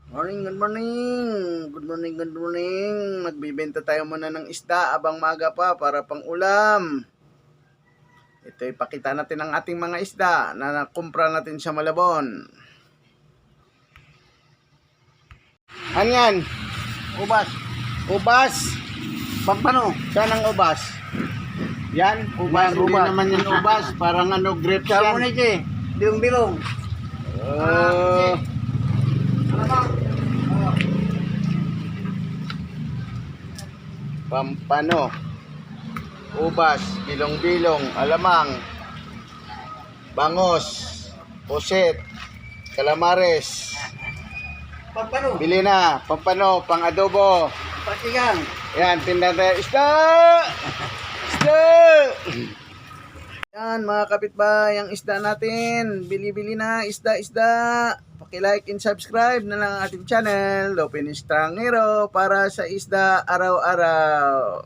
Morning, good morning. Good morning, good morning. Nagbibenta tayo muna ng isda abang maga pa para pang ulam. Ito ipakita natin ang ating mga isda na nakumpra natin sa Malabon. Ano yan? Ubas. Ubas. Pampano? Saan ang ubas? Yan, ubas. Yan, Hindi ubas. naman yan ubas. Parang ano, grapes Saan yan. mo na ito eh? Bilong-bilong. Oh. Pampano, ubas, bilong-bilong, alamang, bangos, puset, calamares. Pampano? Bili na, pampano, pang adobo. Patigang. Yan, tinda tayo. Isda! Isda! Yan, mga kapitbahay, ang isda natin. Bili-bili na, isda. Paki-like and subscribe na lang ang ating channel, Lopin Estrangero, para sa isda araw-araw.